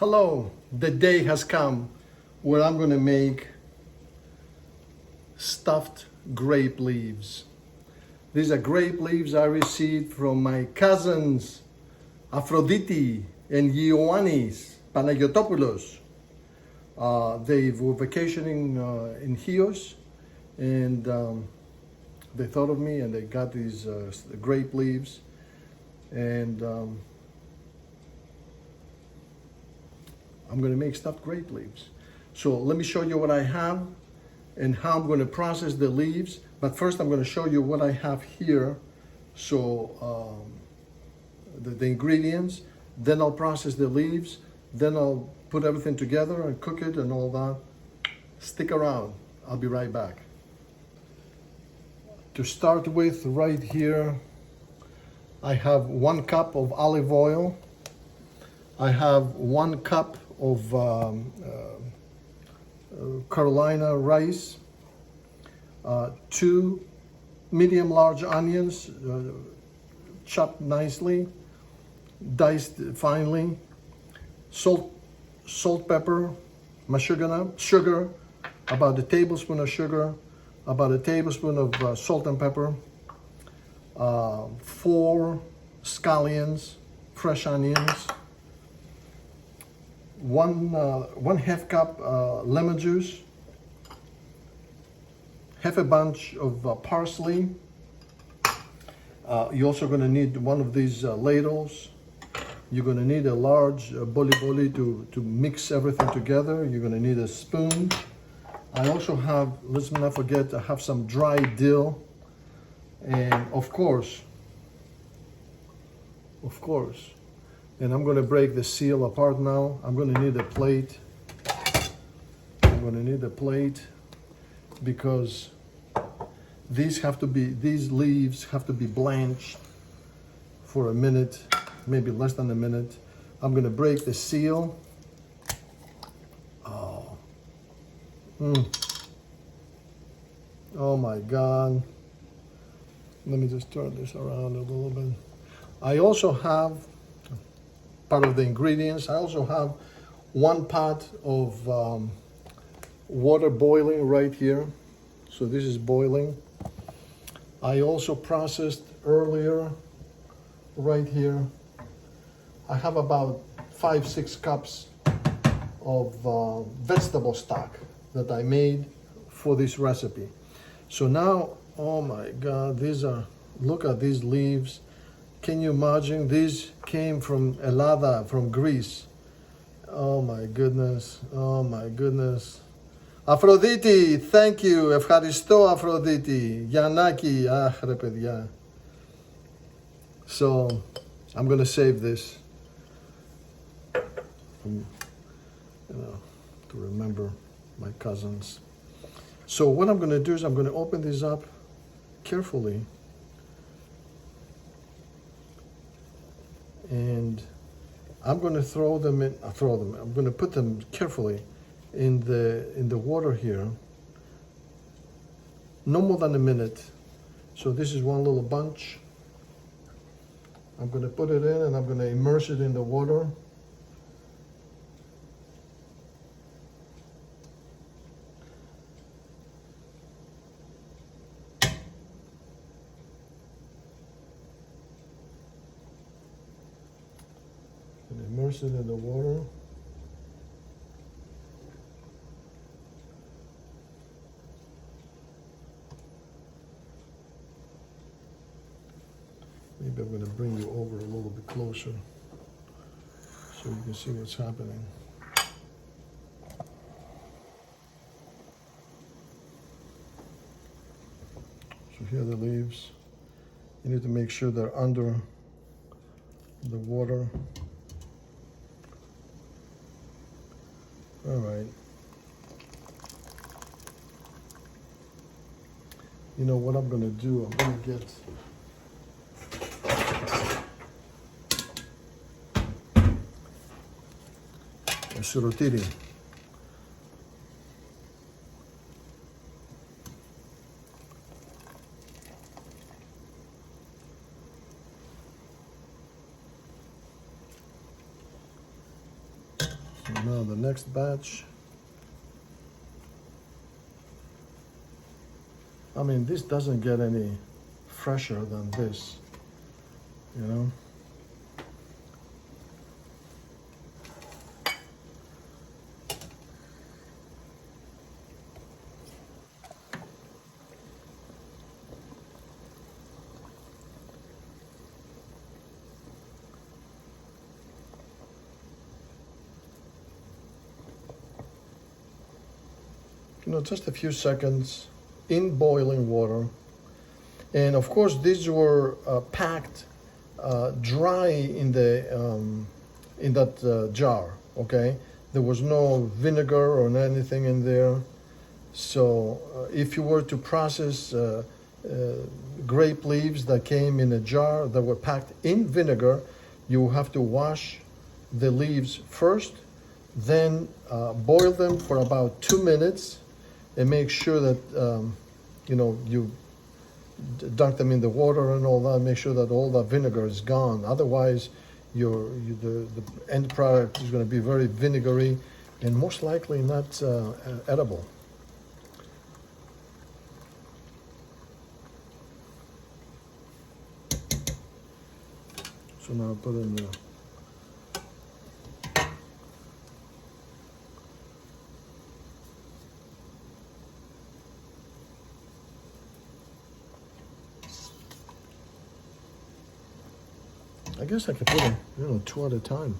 Hello, the day has come where I'm going to make stuffed grape leaves. These are grape leaves I received from my cousins Aphrodite and Ioannis Panagiotopoulos. They were vacationing in Chios, and they thought of me and they got these grape leaves, and I'm going to make stuffed grape leaves. So let me show you what I have and how I'm going to process the leaves. But first I'm going to show you what I have here. So the ingredients, then I'll process the leaves, then I'll put everything together and cook it and all that. Stick around, I'll be right back. To start with, right here, I have 1 cup of olive oil. I have 1 cup of Carolina rice, 2 medium large onions, chopped nicely, diced finely, salt, pepper, sugar, about a tablespoon of sugar, about a tablespoon of salt and pepper, 4 scallions, fresh onions, 1/2 cup lemon juice, half a bunch of parsley. You're also going to need one of these ladles. You're going to need a large boli to mix everything together. You're going to need a spoon. I also have, let's not forget, I have some dry dill. And of course, and I'm going to break the seal apart now. I'm going to need a plate. I'm going to need a plate because these leaves have to be blanched for a minute, maybe less than a minute. I'm going to break the seal. Oh my God. Let me just turn this around a little bit. I also have part of the ingredients. I also have 1 pot of water boiling right here. So this is boiling. I also processed earlier right here. I have about 5-6 cups of vegetable stock that I made for this recipe. So now, oh my God, look at these leaves. Can you imagine? These came from Elada, from Greece. Oh my goodness, oh my goodness. Aphrodite, thank you. Ευχαριστώ, Aphrodite. Yanaki, αχ ρε παιδιά. So, I'm going to save this, to remember my cousins. So what I'm going to do is I'm going to open these up carefully. And I'm going to I'm going to put them carefully in the water here. No more than a minute. So this is one little bunch. I'm going to put it in and I'm going to immerse it in the water. Immerse it in the water. Maybe I'm going to bring you over a little bit closer so you can see what's happening. So here are the leaves. You need to make sure they're under the water. All right. You know what I'm going to do? I'm going to get a σιρωτήρι. Now the next batch. I mean, this doesn't get any fresher than this, you know. You know, just a few seconds in boiling water. And of course, these were packed dry in that jar. Okay, there was no vinegar or anything in there. So if you were to process grape leaves that came in a jar that were packed in vinegar, you have to wash the leaves first, then boil them for about 2 minutes, and make sure that you know, you dunk them in the water and all that. Make sure that all that vinegar is gone. Otherwise, the end product is going to be very vinegary and most likely not edible. So now put in the I guess I could put them, you know, 2 at a time.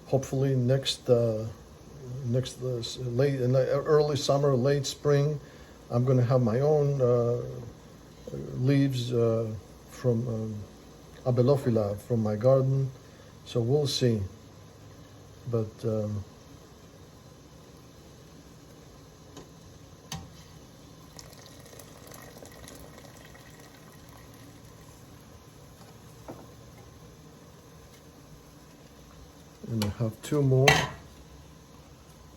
Hopefully early summer, late spring, I'm going to have my own leaves from Abelophila from my garden. So we'll see. But and I have 2 more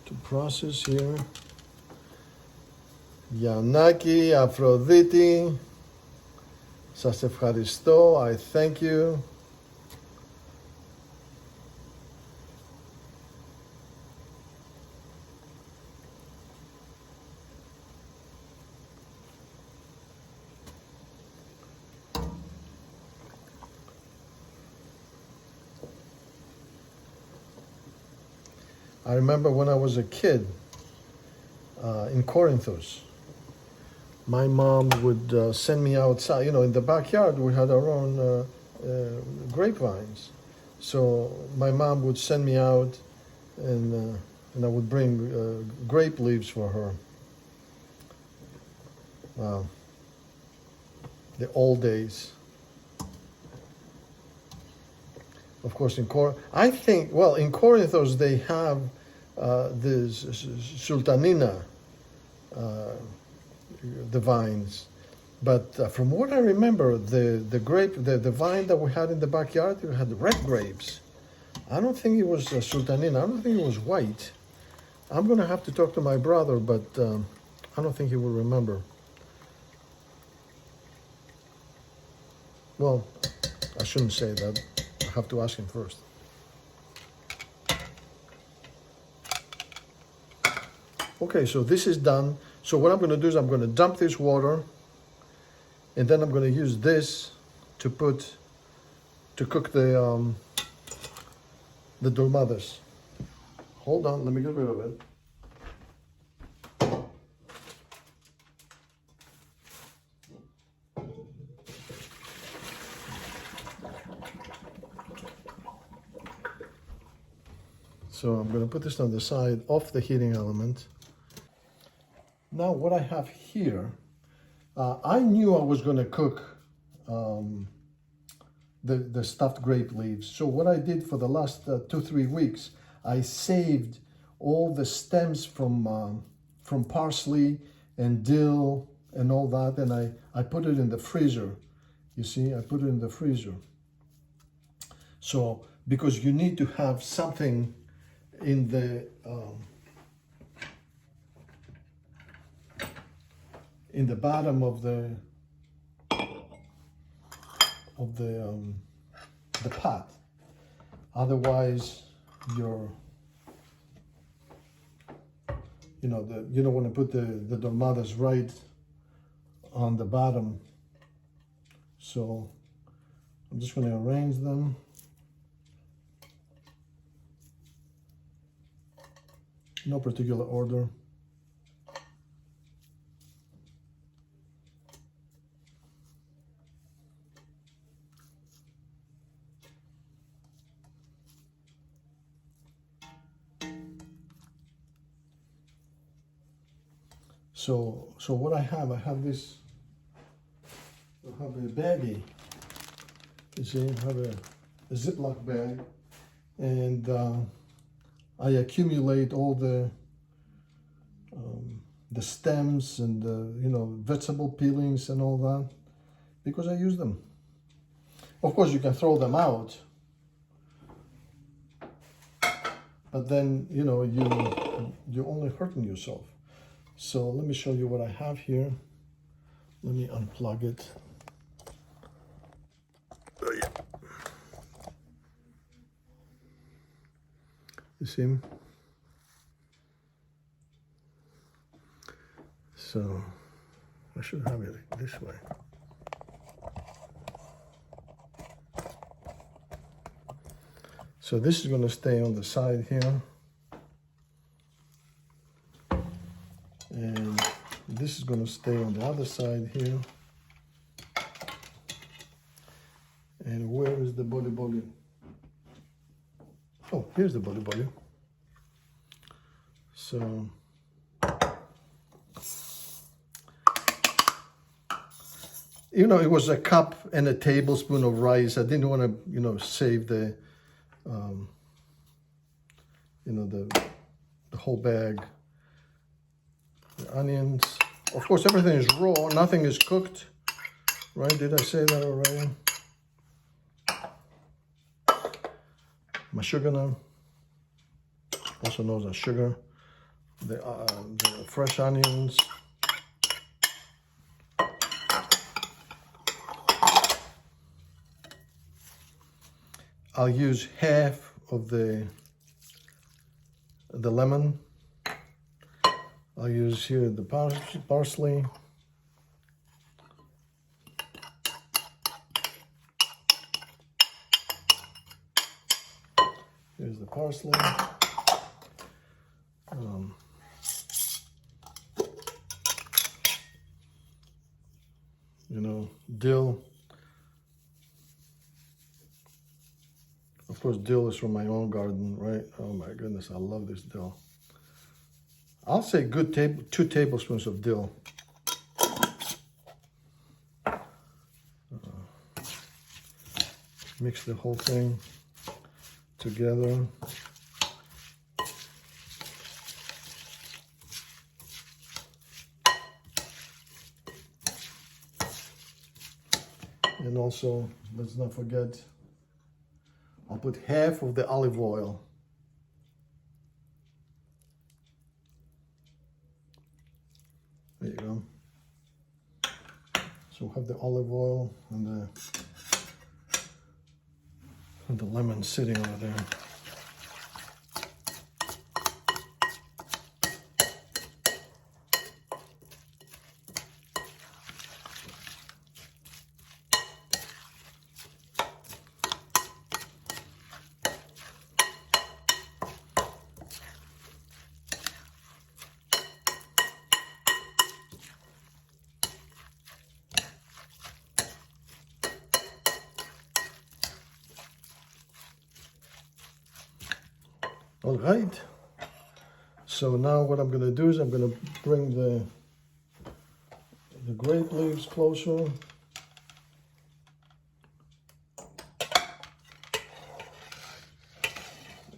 to process here. Γιαννάκη, Αφροδίτη, σας ευχαριστώ. I thank you. I remember when I was a kid in Corinthos, my mom would send me outside. You know, in the backyard we had our own grapevines. So my mom would send me out and I would bring grape leaves for her. Wow. The old days. Of course, in Corinthos they have this sultanina, the vines. But from what I remember, the vine that we had in the backyard, we had red grapes. I don't think it was sultanina. I don't think it was white. I'm going to have to talk to my brother, but I don't think he will remember. Well, I shouldn't say that. I have to ask him first. Okay, so this is done. So what I'm going to do is I'm going to dump this water, and then I'm going to use this to cook the Dolmades. Hold on, let me get rid of it. So I'm going to put this on the side off the heating element. Now what I have here, I knew I was going to cook the stuffed grape leaves. So what I did for the last 2-3 weeks, I saved all the stems from parsley and dill and all that, and I put it in the freezer. You see, I put it in the freezer. So, because you need to have something in the bottom of the pot. Otherwise, you don't want to put the Dolmades right on the bottom. So I'm just going to arrange them. No particular order. So what I have this. I have a baggie. You see, I have a Ziploc bag, and I accumulate all the stems and the vegetable peelings and all that because I use them. Of course, you can throw them out, but then you're only hurting yourself. So let me show you what I have here. Let me unplug it. Oh, yeah. You see? So I should have it this way. So this is going to stay on the side here. And this is going to stay on the other side here. And where is the boli? Oh, here's the boli. So it was a cup and a tablespoon of rice. I didn't want to, save the, the whole bag. The onions. Of course, everything is raw. Nothing is cooked. Right? Did I say that already? My sugar now. Also known as sugar. The fresh onions. I'll use half of the lemon. I'll use here the parsley. Here's the parsley. Dill. Of course, dill is from my own garden, right? Oh my goodness, I love this dill. I'll say good 2 tablespoons of dill. Mix the whole thing together. And also, let's not forget, I'll put half of the olive oil. There you go. So we'll have the olive oil and the lemon sitting over there. All right, so now what I'm going to do is I'm going to bring the grape leaves closer.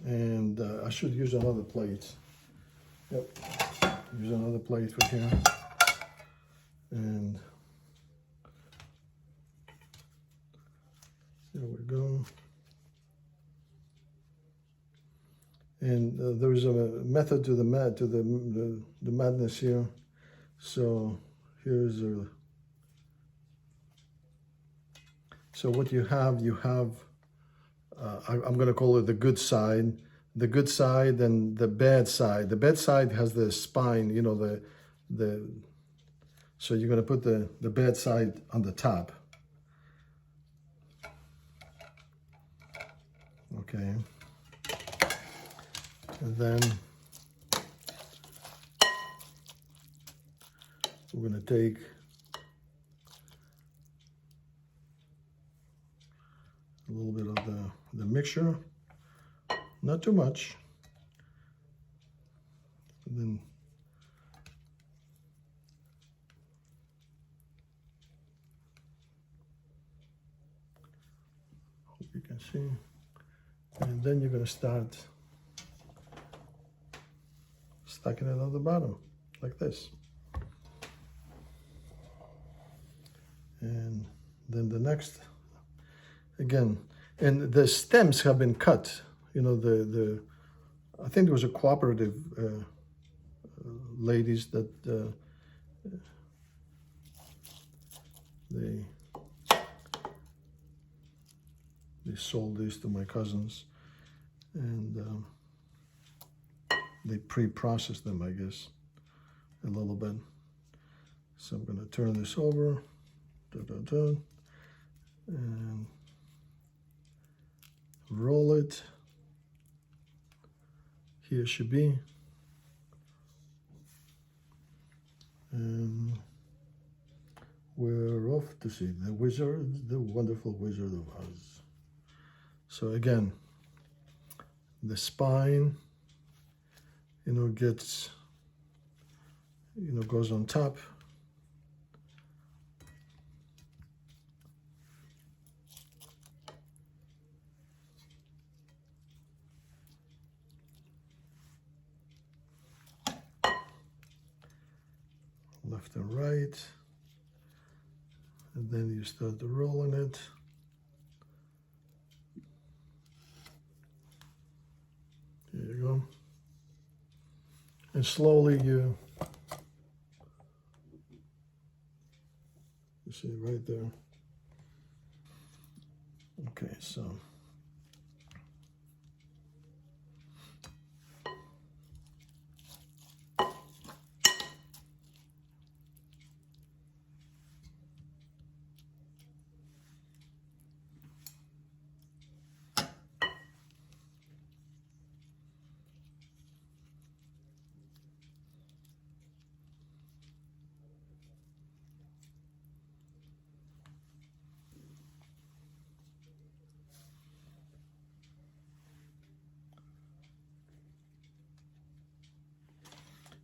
And I should use another plate. Yep, use another plate for here. And there we go. And there is a method to the madness here. So here's a. So what you have, I'm going to call it the good side and the bad side. The bad side has the spine, you know, so you're going to put the bad side on the top. Okay. And then we're going to take a little bit of the mixture, not too much. And then hope you can see. And then you're going to start stacking it on the bottom like this. And then the next, again, and the stems have been cut. You know, I think there was a cooperative ladies that they sold these to my cousins, and they pre-processed them, I guess, a little bit. So I'm going to turn this over, and roll it. Here should be. And we're off to see the wonderful Wizard of Oz. So again, the spine, you know, gets, you know, goes on top. Left and right, and then you start rolling it. There you go. And slowly you see right there. Okay, so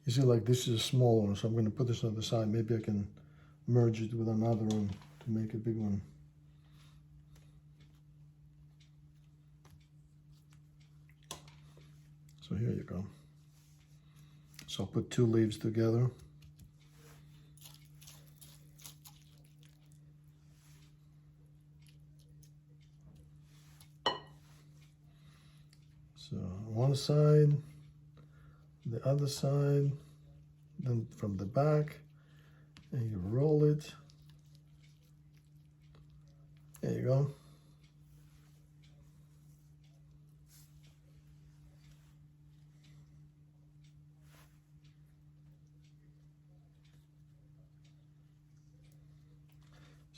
you see, like, this is a small one, so I'm going to put this on the side. Maybe I can merge it with another one to make a big one. So here you go. So I'll put two leaves together. So one side, the other side, then from the back, and you roll it. There you go.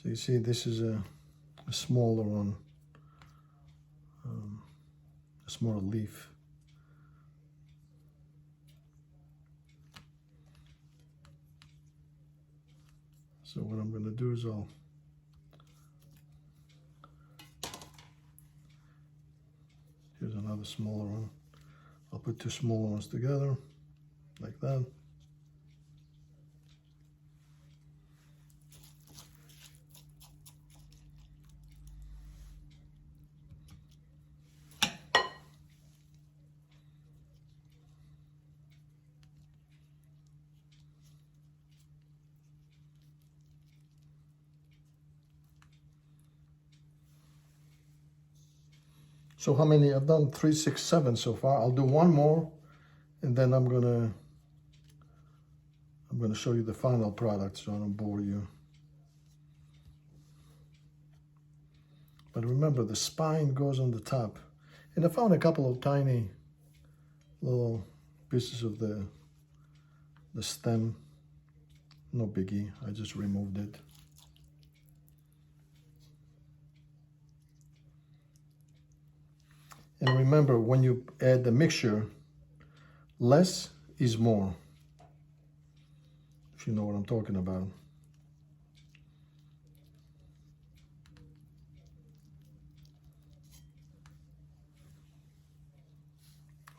So you see, this is a smaller one, a smaller leaf. So what I'm going to do is here's another smaller one. I'll put two smaller ones together, like that. So how many? I've done 3, 6, 7 so far. I'll do one more, and then I'm gonna show you the final product so I don't bore you. But remember, the spine goes on the top. And I found a couple of tiny little pieces of the stem. No biggie, I just removed it. And remember, when you add the mixture, less is more, if you know what I'm talking about.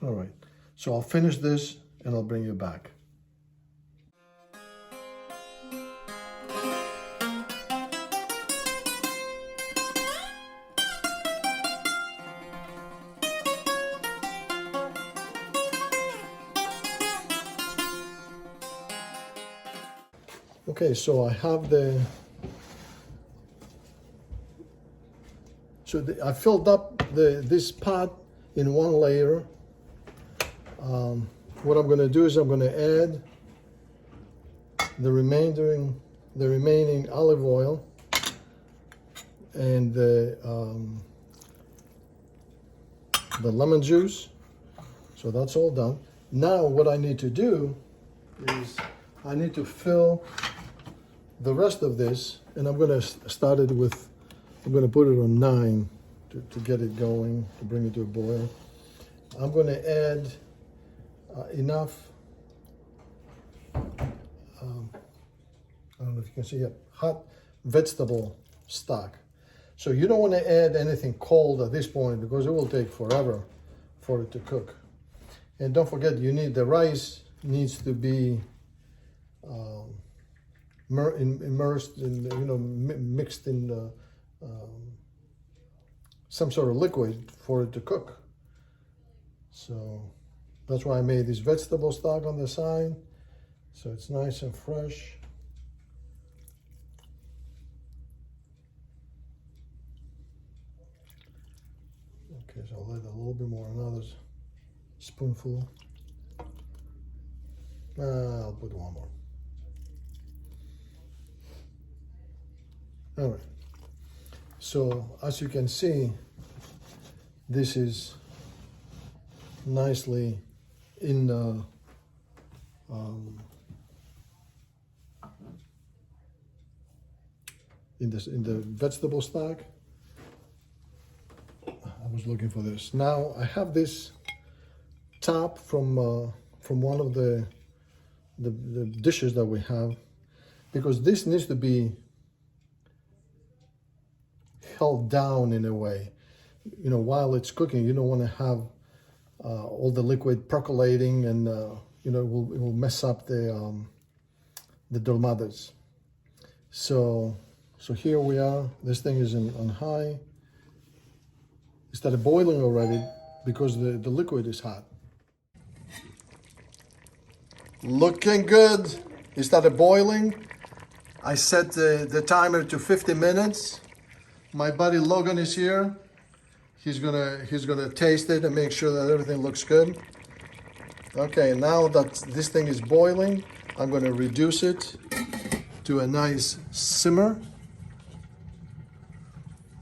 All right, so I'll finish this and I'll bring you back. Okay, so I have I filled up this pot in one layer. What I'm going to do is I'm going to add the remaining olive oil and the lemon juice. So that's all done. Now what I need to do is I need to fill the rest of this, and I'm going to start it with, I'm going to put it on 9 to get it going, to bring it to a boil. I'm going to add enough, I don't know if you can see it, hot vegetable stock. So you don't want to add anything cold at this point because it will take forever for it to cook. And don't forget, the rice needs to be immersed in, mixed in some sort of liquid for it to cook. So that's why I made this vegetable stock on the side, so it's nice and fresh. Okay, so I'll add a little bit more, another spoonful. I'll put one more. All right, so as you can see, this is nicely in the vegetable stock. I was looking for this. Now I have this top from one of the dishes that we have, because this needs to be held down in a way. You know, while it's cooking, you don't want to have all the liquid percolating, and you know, it will mess up the Dolmades. So here we are. This thing is on high. It started boiling already because the liquid is hot. Looking good. It started boiling. I set the timer to 50 minutes. My buddy Logan is here. He's gonna taste it and make sure that everything looks good. Okay, now that this thing is boiling, I'm gonna reduce it to a nice simmer.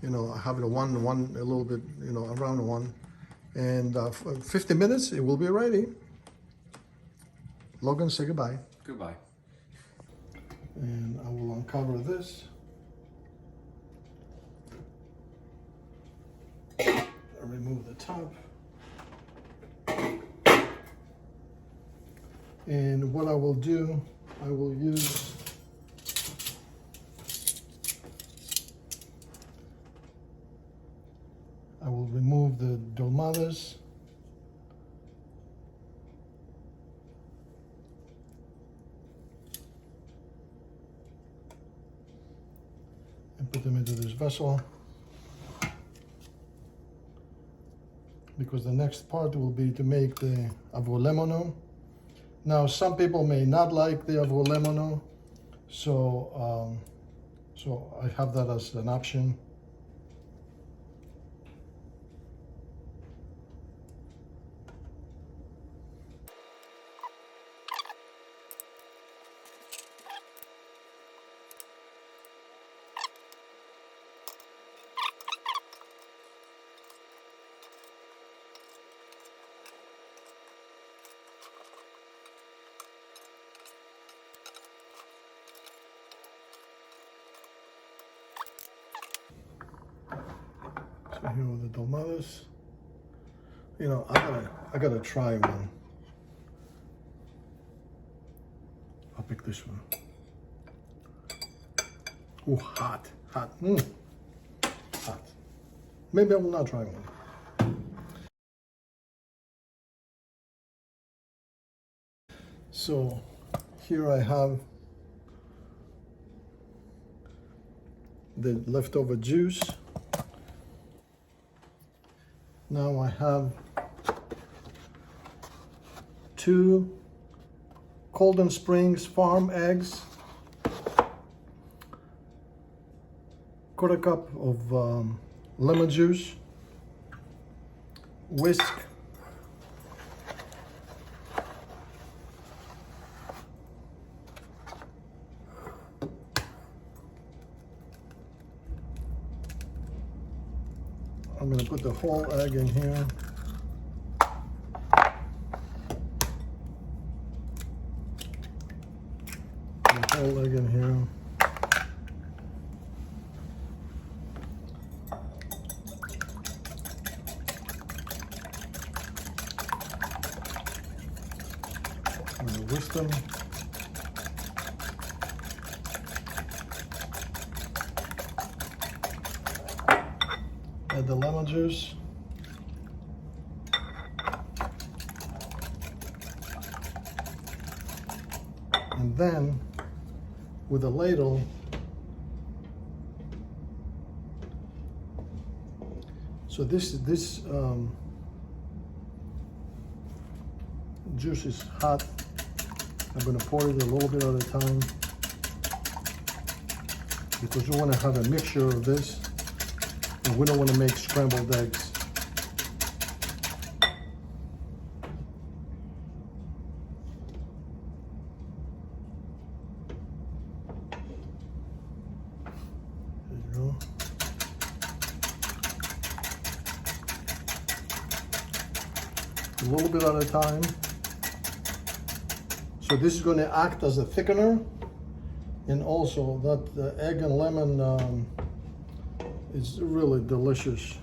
You know, I have it a little bit, you know, around 1. And 50 minutes, it will be ready. Logan, say goodbye. Goodbye. And I will uncover this. Remove the top. And what I will do, I will remove the Dolmades. And put them into this vessel. Because the next part will be to make the Avgolemono. Now, some people may not like the Avgolemono, so I have that as an option. here with the Dolmades. You know, I gotta try one. I'll pick this one. Ooh, hot. Hot. Maybe I will not try one. So here I have the leftover juice. Now I have 2 Golden Springs farm eggs, quarter cup of lemon juice, whisk, I'm going to put the whole egg in here. The whole egg in here. I'm going to whisk them. Add the lemon juice. And then with a ladle, so this juice is hot. I'm going to pour it a little bit at a time because you want to have a mixture of this. And we don't want to make scrambled eggs. There you go. A little bit at a time. So this is going to act as a thickener, and also that the egg and lemon it's really delicious.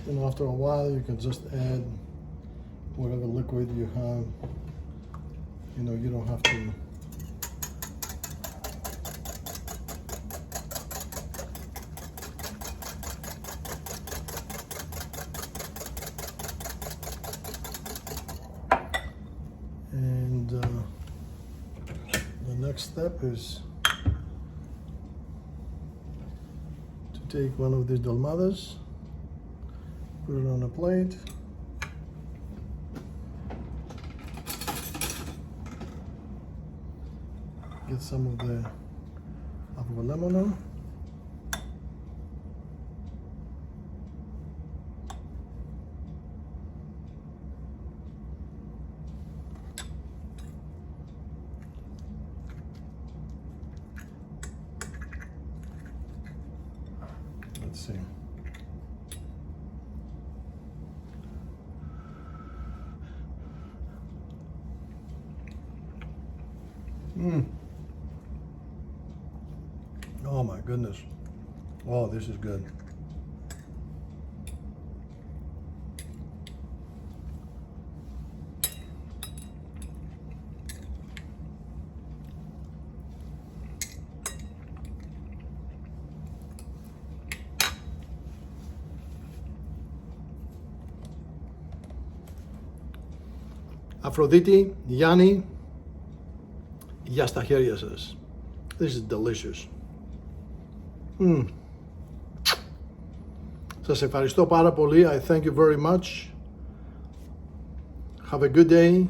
And after a while, you can just add whatever liquid you have. You know, you don't have to. And the next step is to take one of these Dolmades, put it on a plate. Get some of the Avgolemono. Let's see. Oh my goodness. Oh, this is good. Αφροδίτη, Γιάννη, για στα χέρια σας. This is delicious. Σας ευχαριστώ πάρα πολύ. I thank you very much. Have a good day.